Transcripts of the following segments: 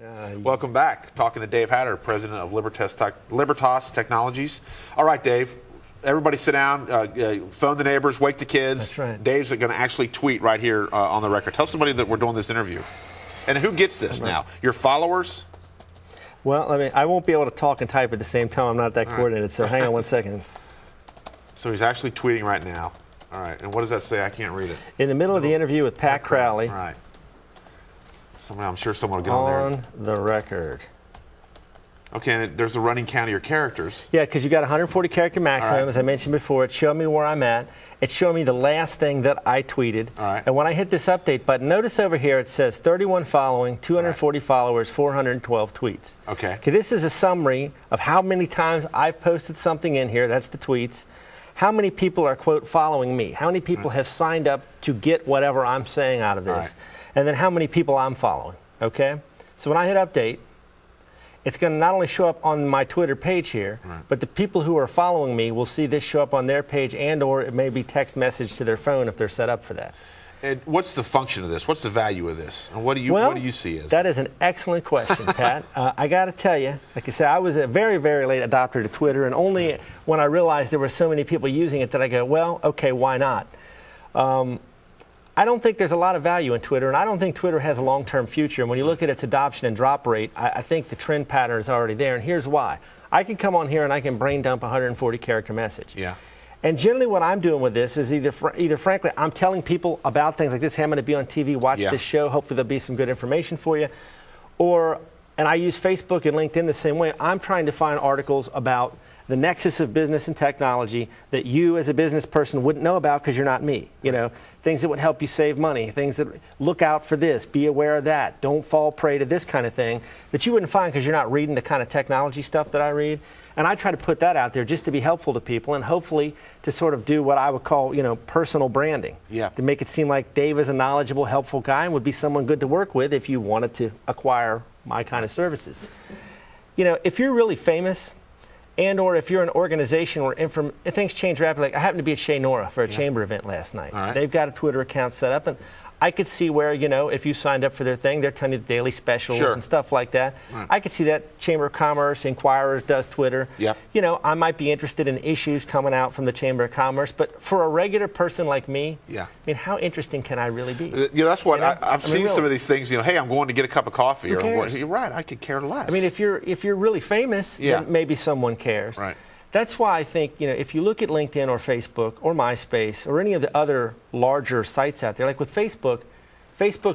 Welcome back. Talking to Dave Hatter, president of Libertas Technologies. All right, Dave. Everybody sit down, phone the neighbors, wake the kids. That's right. Dave's going to actually tweet right here on the record. Tell somebody that we're doing this interview. And who gets this now? Your followers? Well, I won't be able to talk and type at the same time. I'm not that coordinated, so hang on one second. So he's actually tweeting right now. All right. And what does that say? I can't read it. In the middle of the interview with Pat Crowley. All right. I'm sure someone will get on there. On the record. Okay, and there's a running count of your characters. Yeah, because you got 140 character maximum, right. as I mentioned before. It's showing me where I'm at. It's showing me the last thing that I tweeted. All right. And when I hit this update button, notice over here it says 31 following, 240 followers, 412 tweets. Okay. Okay, this is a summary of how many times I've posted something in here. That's the tweets. How many people are, quote, following me? How many people have signed up to get whatever I'm saying out of this? Right. And then how many people I'm following, okay? So when I hit update, it's going to not only show up on my Twitter page here, but the people who are following me will see this show up on their page, and or it may be text message to their phone if they're set up for that. And what's the function of this? What's the value of this? And what do you see as? That is an excellent question, Pat. I got to tell you, like I said, I was a very, very late adopter to Twitter, and only when I realized there were so many people using it that I go, well, okay, why not? I don't think there's a lot of value in Twitter, and I don't think Twitter has a long-term future. And when you look at its adoption and drop rate, I think the trend pattern is already there, and here's why. I can come on here and I can brain dump a 140-character message. Yeah. And generally what I'm doing with this is either frankly, I'm telling people about things like this. Hey, I'm going to be on TV, watch this show. Hopefully there'll be some good information for you. And I use Facebook and LinkedIn the same way. I'm trying to find articles about the nexus of business and technology that you as a business person wouldn't know about because you're not me. You know, things that would help you save money, things that look out for this, be aware of that, don't fall prey to this kind of thing that you wouldn't find because you're not reading the kind of technology stuff that I read. And I try to put that out there just to be helpful to people and hopefully to sort of do what I would call, personal branding. Yeah. To make it seem like Dave is a knowledgeable, helpful guy and would be someone good to work with if you wanted to acquire my kind of services. If you're really famous, and or if you're an organization where things change rapidly. Like I happened to be at Shea Nora for a chamber event last night. All right. They've got a Twitter account set up, and I could see where, if you signed up for their thing, they're telling you the daily specials and stuff like that. Right. I could see that. Chamber of Commerce, Inquirer does Twitter. Yep. I might be interested in issues coming out from the Chamber of Commerce, but for a regular person like me, how interesting can I really be? That's what I've seen really. Some of these things. Hey, I'm going to get a cup of coffee. Who cares? You're right. I could care less. If you're really famous, then maybe someone cares. Right. That's why I think, if you look at LinkedIn or Facebook or MySpace or any of the other larger sites out there, like with Facebook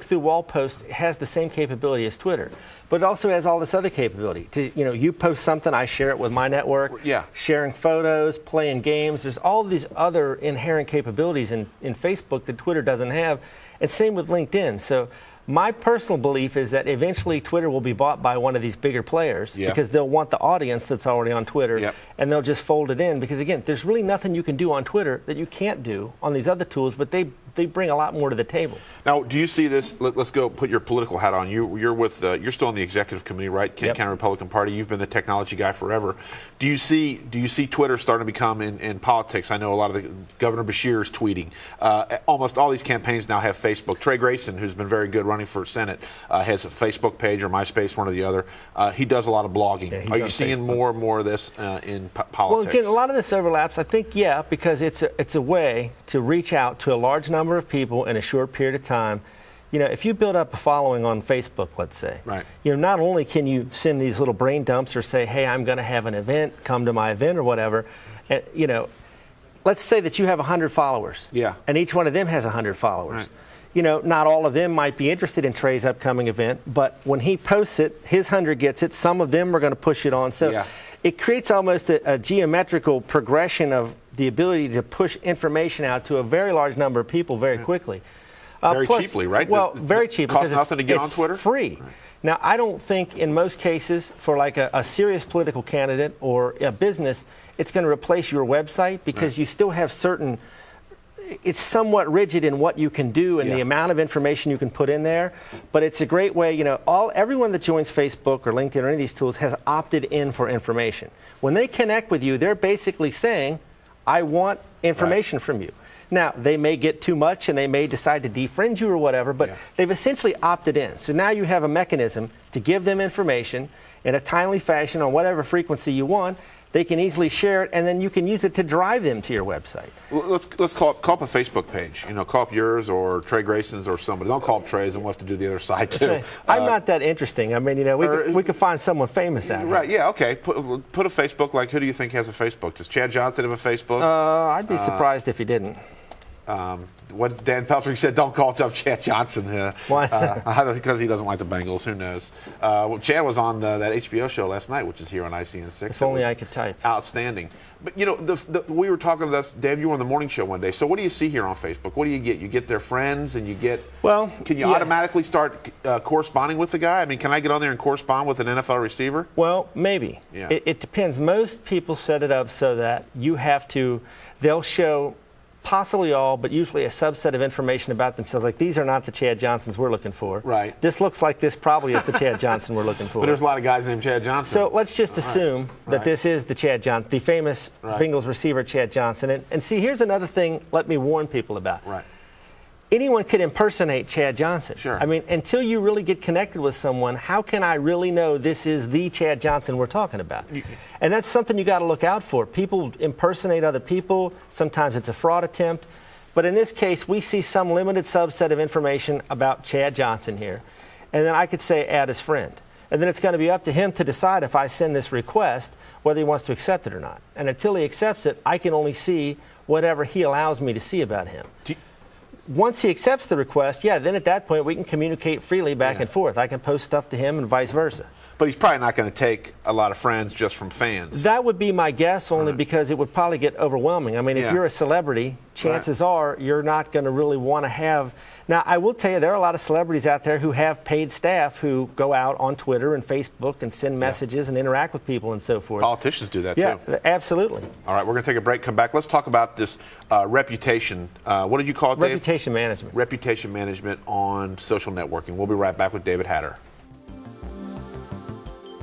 through wall posts has the same capability as Twitter, but it also has all this other capability. You post something, I share it with my network, sharing photos, playing games. There's all these other inherent capabilities in Facebook that Twitter doesn't have, and same with LinkedIn. So my personal belief is that eventually Twitter will be bought by one of these bigger players because they'll want the audience that's already on Twitter and they'll just fold it in because, again, there's really nothing you can do on Twitter that you can't do on these other tools, but they bring a lot more to the table. Now, do you see this? Let's go put your political hat on. You're still on the executive committee, right? Kent County Republican Party. You've been the technology guy forever. Do you see Twitter starting to become in politics? I know a lot of Governor Beshear's tweeting. Almost all these campaigns now have Facebook. Trey Grayson, who's been very good running for Senate, has a Facebook page or MySpace, one or the other. He does a lot of blogging. Yeah, are you seeing Facebook. more and more of this in politics? Well, again, a lot of this overlaps. I think, because it's a way to reach out to a large number of people in a short period of time. If you build up a following on Facebook, let's say, not only can you send these little brain dumps or say, hey, I'm going to have an event, come to my event or whatever, and, let's say that you have 100 followers, and each one of them has 100 followers. Right. Not all of them might be interested in Trey's upcoming event, but when he posts it, his 100 gets it, some of them are going to push it on. So it creates almost a geometrical progression of the ability to push information out to a very large number of people very quickly. Very cheaply, right? Well, very cheap. Costs nothing to get on Twitter? It's free. Right. Now, I don't think in most cases for like a serious political candidate or a business, it's going to replace your website because you still have certain, it's somewhat rigid in what you can do and the amount of information you can put in there. But it's a great way, everyone that joins Facebook or LinkedIn or any of these tools has opted in for information. When they connect with you, they're basically saying, I want information from you. Now, they may get too much and they may decide to defriend you or whatever, but they've essentially opted in. So now you have a mechanism to give them information in a timely fashion on whatever frequency you want. They can easily share it, and then you can use it to drive them to your website. Let's call up a Facebook page. Call up yours or Trey Grayson's or somebody. Don't call up Trey's, and we'll have to do the other side too. I'm not that interesting. I mean, we could find someone famous out here. Right? Yeah. Okay. Put a Facebook. Like, who do you think has a Facebook? Does Chad Johnson have a Facebook? I'd be surprised if he didn't. What Dan Pelfrey said, don't call up Chad Johnson. Why is that? I don't know, because he doesn't like the Bengals. Who knows? Chad was on that HBO show last night, which is here on ICN6. If only I could type. Outstanding. But, we were talking about this, Dave, you were on the morning show one day. So what do you see here on Facebook? What do you get? You get their friends and you get... Well, can you automatically start corresponding with the guy? I mean, can I get on there and correspond with an NFL receiver? Well, maybe. Yeah. It depends. Most people set it up so that you have to... They'll show... possibly all, but usually a subset of information about themselves. Like, these are not the Chad Johnsons we're looking for. Right. This looks like this probably is the Chad Johnson we're looking for. But there's a lot of guys named Chad Johnson. So let's just assume that this is the Chad Johnson, the famous Bengals receiver Chad Johnson. And see, here's another thing let me warn people about. Right. Anyone could impersonate Chad Johnson. Sure. I mean, until you really get connected with someone, how can I really know this is the Chad Johnson we're talking about? And that's something you got to look out for. People impersonate other people. Sometimes it's a fraud attempt. But in this case, we see some limited subset of information about Chad Johnson here. And then I could say add as friend. And then it's going to be up to him to decide if I send this request, whether he wants to accept it or not. And until he accepts it, I can only see whatever he allows me to see about him. Once he accepts the request, then at that point we can communicate freely back and forth. I can post stuff to him and vice versa. But he's probably not going to take a lot of friends just from fans. That would be my guess, only because it would probably get overwhelming. I mean, if you're a celebrity, chances are you're not going to really want to have... Now, I will tell you, there are a lot of celebrities out there who have paid staff who go out on Twitter and Facebook and send messages and interact with people and so forth. Politicians do that, too. Yeah, absolutely. All right, we're going to take a break, come back. Let's talk about this reputation. What did you call it, Dave? Reputation management. Reputation management on social networking. We'll be right back with David Hatter.